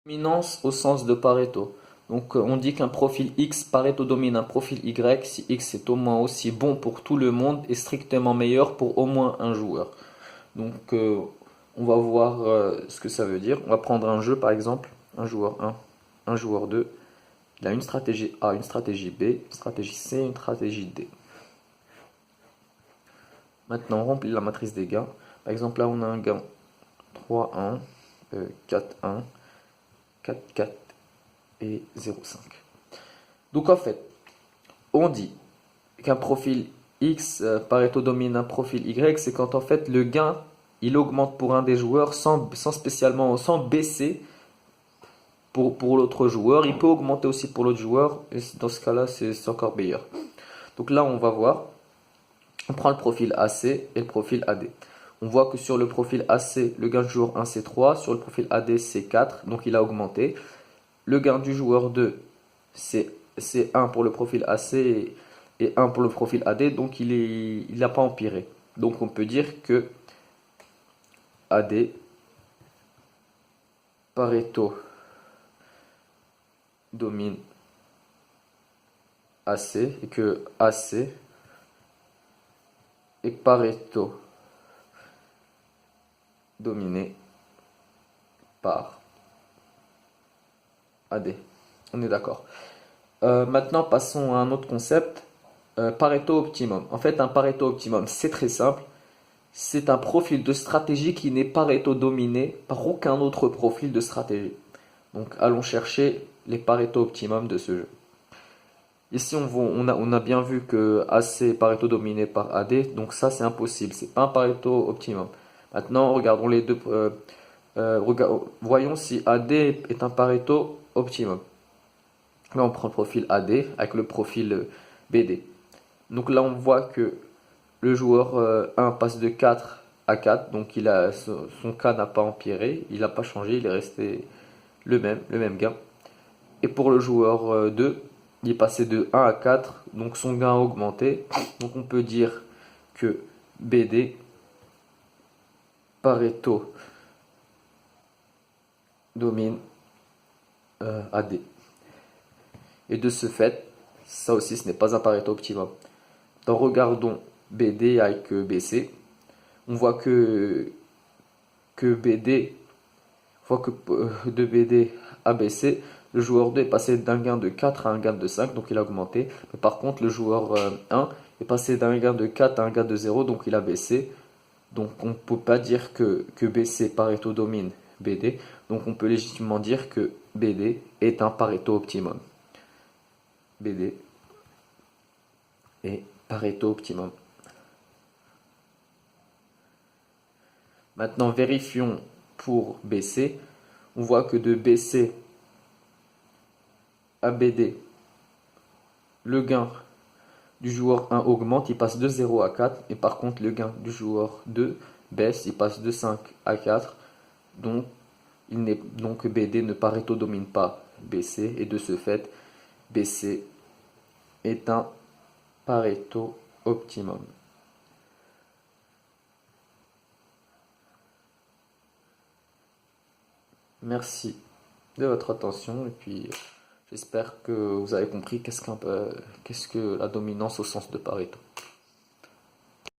Dominance au sens de Pareto. Donc on dit qu'un profil X, Pareto domine un profil Y si X est au moins aussi bon pour tout le monde et strictement meilleur pour au moins un joueur. Donc on va voir ce que ça veut dire. On va prendre un jeu par exemple, un joueur 1, un joueur 2. Il a une stratégie A, une stratégie B, une stratégie C, une stratégie D. Maintenant on remplit la matrice des gains. Par exemple là on a un gain 3-1, 4-1, 4-4 et 0,5. Donc en fait, on dit qu'un profil X Pareto domine un profil Y, c'est quand en fait le gain il augmente pour un des joueurs sans baisser pour l'autre joueur. Il peut augmenter aussi pour l'autre joueur, et dans ce cas-là, c'est encore meilleur. Donc là, on va voir, on prend le profil AC et le profil AD. On voit que sur le profil AC, le gain du joueur 1 c'est 3, sur le profil AD c'est 4, donc il a augmenté. Le gain du joueur 2 c'est 1 pour le profil AC et 1 pour le profil AD, donc il n'a pas empiré. Donc on peut dire que AD, Pareto domine AC et que AC et Pareto dominé par AD. On est d'accord. Maintenant, passons à un autre concept, Pareto optimum. En fait, un Pareto optimum, c'est très simple. C'est un profil de stratégie qui n'est Pareto dominé par aucun autre profil de stratégie. Donc, allons chercher les Pareto optimum de ce jeu. Ici, on a bien vu que AC est Pareto dominé par AD, donc ça, c'est impossible. C'est pas un Pareto optimum. Maintenant, regardons les deux. Voyons si AD est un Pareto optimum. Là, on prend le profil AD avec le profil BD. Donc là, on voit que le joueur 1 passe de 4 à 4, donc son cas n'a pas empiré, il n'a pas changé, il est resté le même gain. Et pour le joueur 2, il est passé de 1 à 4, donc son gain a augmenté. Donc on peut dire que BD, Pareto, domine AD. Et de ce fait, ça aussi ce n'est pas un Pareto optimum. Donc regardons BD avec BC. On voit que BD, de BD à BC, le joueur 2 est passé d'un gain de 4 à un gain de 5, donc il a augmenté. Mais par contre, le joueur 1 est passé d'un gain de 4 à un gain de 0, donc il a baissé. Donc on ne peut pas dire que BC Pareto domine BD. Donc on peut légitimement dire que BD est un Pareto optimum. BD est Pareto optimum. Maintenant, vérifions pour BC. On voit que de BC à BD, le gain du joueur 1 augmente, il passe de 0 à 4. Et par contre, le gain du joueur 2 baisse, il passe de 5 à 4. Donc, BD ne Pareto domine pas BC. Et de ce fait, BC est un Pareto optimum. Merci de votre attention et puis j'espère que vous avez compris qu'est-ce que la dominance au sens de Pareto.